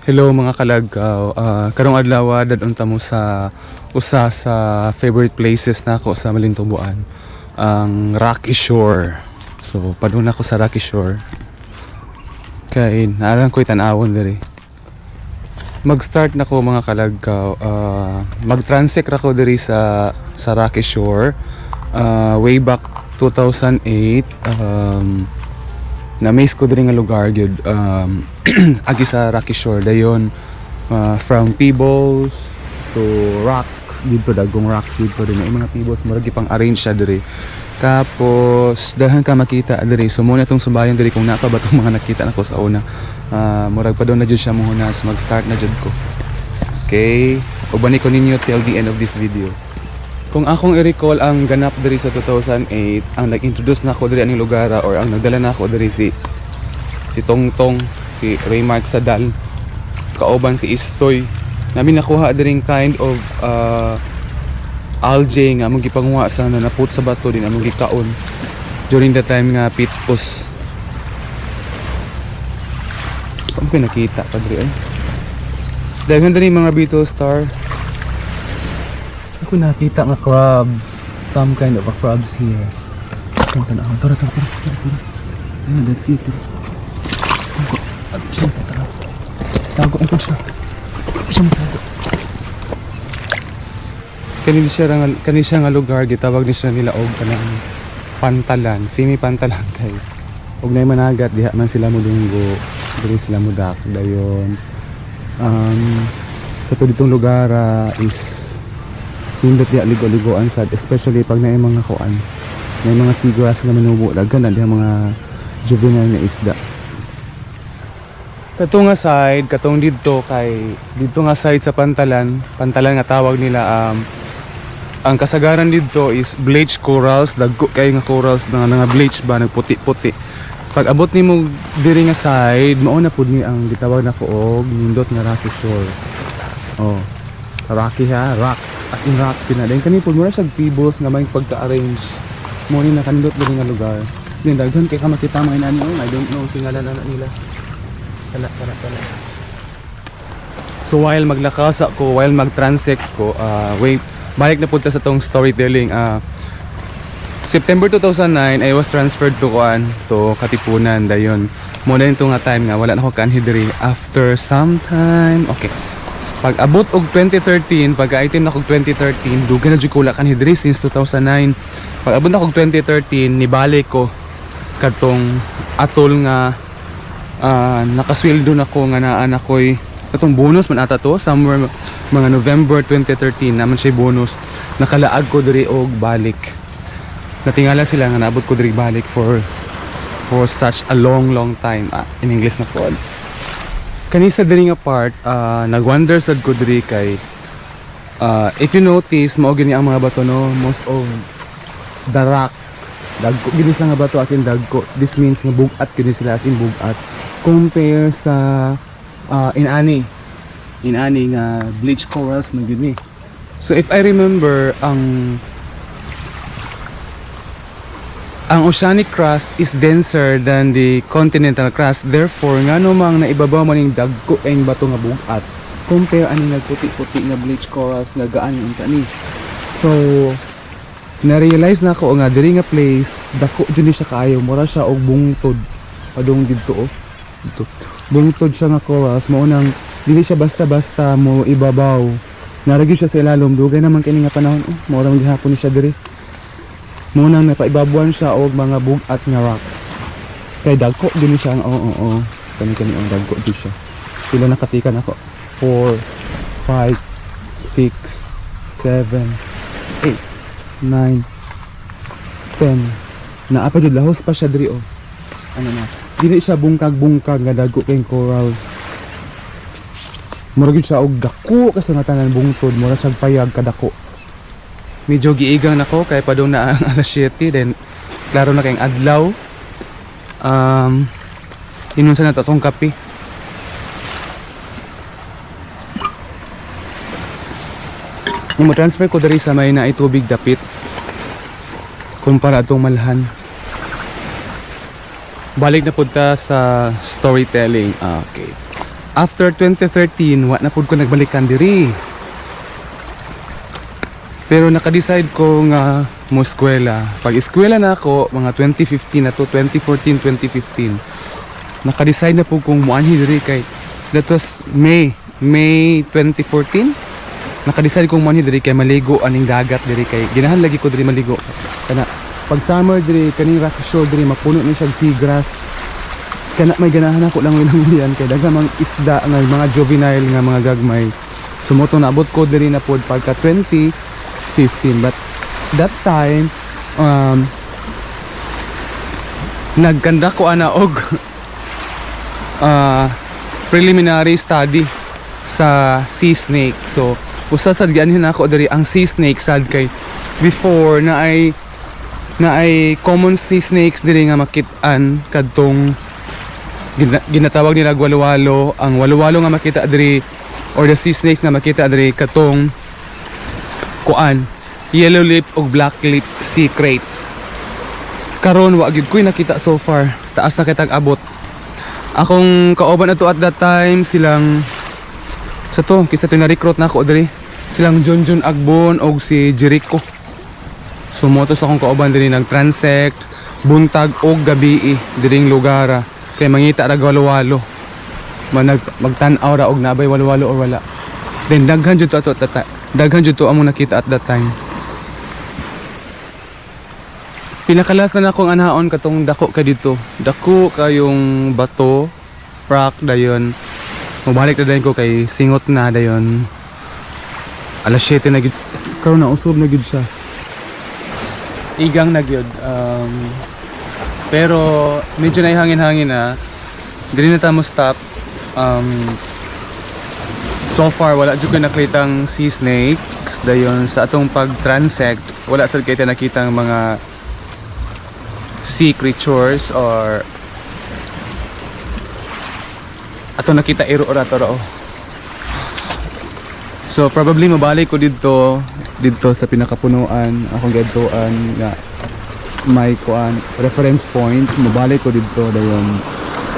Hello mga kalagaw. Karong adlaw dadunta mo sa usa sa favorite places nako sa Malintubuan, ang Rocky Shore. So paduna ko sa Rocky Shore. Kay naaran ko'y tan-awon diri. Mag-start na ko mga kalagaw. Mag-transect ra ko diri sa Rocky Shore. Way back 2008. Na-amaze ko diri nga lugar gyud, agi sa Rocky Shore dayon, from Peebles to rocks dito, dagong rocks dito din yung mga Peebles murag pang arrange siya diri. Tapos daghan ka makita diri, so muna itong subayan diri kung napa ba itong mga nakita nako sa una. Murag pa doon na jud siya muhunas, mag-start na jud ko. Okay, ubani ko ninyo till the end of this video. Kung akong i-recall ang ganap diri sa 2008, ang nag-introduce na ako diri aning lugar or ang nagdala na ako diri si Tongtong, si Raymark Sadal, kauban si Istoy. Namin nakuha diring kind of algae nga among gipanguha sa naput sa bato din among gikaon during the time nga pitpos. Kung ko nakita pa diri ay. Daghan diri mga beetle star. Ako nakita nga crabs, some kind of a crabs here. Tara. Let's get it. Tago ang siya. Kani siya nga lugar gitawag ni siya nila og kanang pantalan, semi pantalan kay. Og nay managat diha man sila modunggo, diri sila mudak dayon. Sa ditong lugar is hindot diha ligo-ligoan sad, especially pag naay mga kuan, may mga seagrass nga manubo daghan na diha mga juvenile nga isda. Katong nga side, katong dito nga side sa pantalan nga tawag nila, ang kasagaran dito is bleached corals, dagko kay nga corals nga bleach ba nagputi-puti. Pag abot nimo diri nga side, mao na pud ni ang gitawag nako og nindot nga Rocky Shore. Oh, Rocky ha, rock. As in rock pinadayon kani pud mura siya Peebles nga may pagka-arrange mo ni nakandot diri nga lugar. Din daghan kay ka makita mga inani, I don't know singalan ana nila. Kala. So while maglakas ako, while mag-transect ko, balik na punta sa tong storytelling. September 2009 I was transferred to Katipunan dayon. Mo na nga time nga wala na ko kanhi diri after some time. Okay. Pag abot og 2013, pagka-item na kog 2013, dugan na jud ko wala kanhi diri since 2009. Pag abot na kog 2013, nibalik ko kadtong atol nga nakasweldo na ko nga naa na koy katong bonus man ata to somewhere mga November 2013 naman siya bonus. Nakalaag ko diri og balik. Natingala sila nga naabot ko diri balik for such a long time. In English na ko. Kanisa diri nga part, nagwonder sad ko diri kay if you notice mao gini ang mga bato no, most of the rocks dagko gini sila nga bato, as in dagko. This means nga bugat gini sila, as in bugat compare sa inani nga bleach corals man gini. So if I remember, ang oceanic crust is denser than the continental crust. Therefore, nga namang naibabaw man yung dagko ang bato nga bugat compare ani nagputi-puti nga bleach corals nga gaan yung tani. So, na-realize na ako nga diri nga place dako jud ni siya kaayo, mura siya og bungtod padung didto dito. Bungtod siya nga corals, mao nang dili siya basta-basta mo ibabaw. Naragi siya sa ilalom, dugay naman kini nga panahon, mura man gihapon ni siya diri. Munang napaibabuan siya og mga bugat nga rocks. Kay dagko din siya ang kani ang dagko din siya. Pila nakatikan ako? 4, 5, 6, 7, 8, 9, 10. Naapa jud lahos pa siya diri Ano na? Dili siya bungkag-bungkag nga dagko kay corals. Mura gyud siya og dako kasi nga tanan bungtod, mura siya payag kadako. Medyo giigang nako kay padung na ang alas 7, then klaro na kayong adlaw. Inunsa na tatong kape. Yung transfer ko dari sa may na itubig dapit kumpara atong malhan. Balik na punta sa storytelling. Okay. after 2013 wa na pud ko nagbalikan diri. Pero naka-decide ko nga mo eskwela. Pag eskwela na ako mga 2015 na to, 2014, 2015. Naka-decide na po kung muanhi diri kay that was May 2014. Naka-decide kong muanhi diri kay maligo aning dagat diri kay ginahan lagi ko diri maligo. Kana pag summer diri kaning rock shore diri mapuno ni siya seagrass. Kana may ganahan ako lang yan kay daghang mga isda nga mga juvenile nga mga gagmay. Sumoto na abot ko diri na pod pagka 2015 but that time nagkanda ko ana og preliminary study sa sea snake. So usa sad gianhin ako diri ang sea snake sad kay before na ay common sea snakes diri nga makit-an kadtong ginatawag nila walawalo. Ang walawalo nga makita diri or the sea snakes nga makita diri katong kuan yellow lip o black lip sea kraits. Karon wa gyud ko'y nakita so far. Taas na kitag abot. Akong kauban ato at that time silang sa to kisa na-recruit na ako diri. Silang John Agbon og si Jericho. Sumoto sa akong kauban diri nag-transect buntag og gabi diring lugara kay mangita ra walawalo. Magtan-aw ra og nabay walawalo or wala. Then daghan jud to ato daghan jud to among nakita at that time. Pinakalas na akong anaon katong dako ka dito. Dako kayong bato, rock dayon. Mabalik na dayon ko kay singot na dayon. Alas 7 na gid. Karon na usob na gid siya. Igang na gid. Pero medyo na hangin-hangin na. Dili na ta mo stop. So far wala jud ko nakitang sea snakes dayon sa atong pag-transect. Wala sad kay ta nakitang mga sea creatures or ato nakita iro ora to rao. So probably mabalik ko dito sa pinakapunuan akong gadtoan nga may kuan reference point. Mabalik ko dito dayon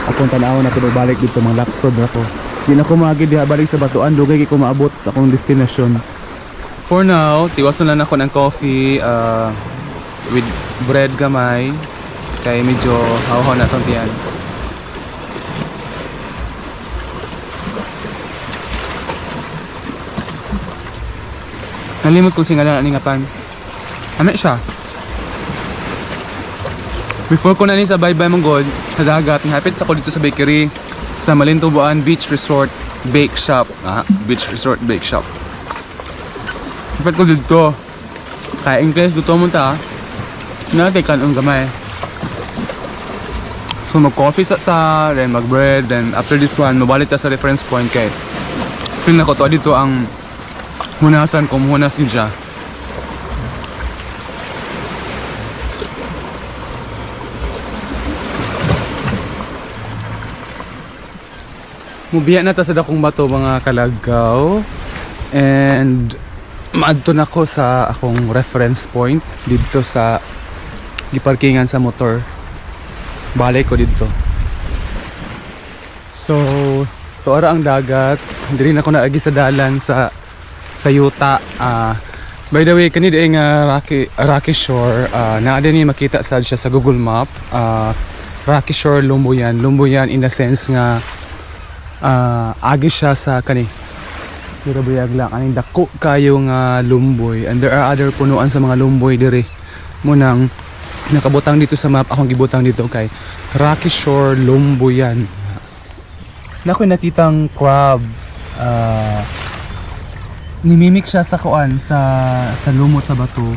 akong tan-aw na kuno balik dito mga laptop ra ko. Di na ko maagi diha balik sa batuan dugay ko maabot sa akong destination. For now tiwason lang ako ng coffee with bread gamay kay medyo hawhaw na tong tiyan. Nalimot ko singalan ani nga pan. Ame siya. Before ko na ni sa bye-bye mong god sa dagat, hapit sa ko dito sa bakery sa Malintubuan Beach Resort Bake Shop. Beach Resort Bake Shop. Hapit ko dito. Kaya in case dito mo ta, natekan ang gamay. So mag-coffee sa ta, then mag-bread, then after this one, mabalik ta sa reference point kay feel na ko to dito ang hunasan kung hunas yun siya. Mubiya na ta sa dakong bato mga kalagaw and maadto na ko sa akong reference point dito sa giparkingan sa motor. Balik ko dito. So, tuara ang dagat. Diri na ako naagi sa dalan sa yuta. By the way, kani di nga Rocky Shore. Naa din makita sad siya sa Google Map. Rocky Shore, Lumboyan. Lumboyan in the sense nga agi siya sa kani. Pero buyag lang aning dako kayo nga lumboy. And there are other punuan sa mga lumboy diri. Munang nakabutang dito sa map, akong gibutang dito kay Rocky Shore, Lumboyan. Nakoy nakitang crabs. Nimimik siya sa kuan sa lumot sa bato.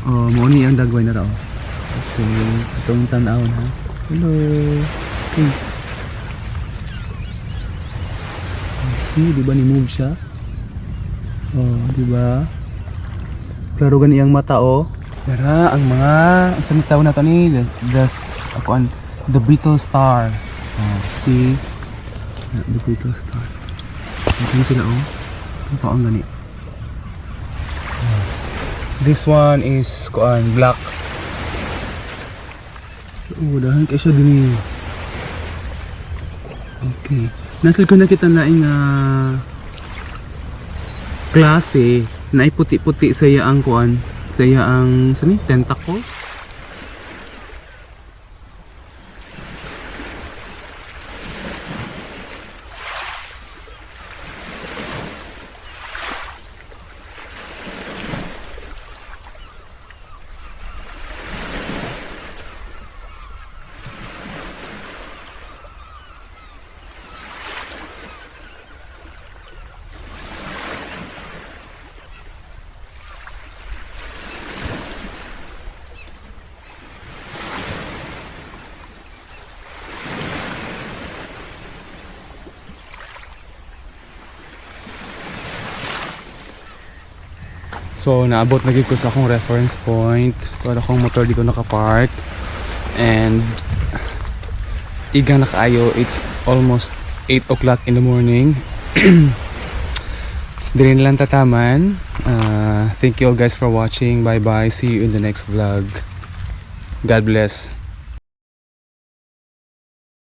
Mo ni ang dagway na raw. Okay, itong tan-aw na. Hello. Okay. See, di ba ni move siya? Di ba? Klaro gani ang mata Pero ang mga isang tao na to ni the brittle star. See the brittle star. Ito sila ang paong gani. This one is black. Dahan kay siya din. Okay. Nasal ko nakita na nga klase na puti-puti sa iya ang kuan, sa iya ang sani tentacles. So naabot na gid ko sa akong reference point. Wala akong motor dito nakapark. And iga na kaayo, it's almost 8 o'clock in the morning. Dili na lang tataman. Thank you all guys for watching. Bye bye. See you in the next vlog. God bless.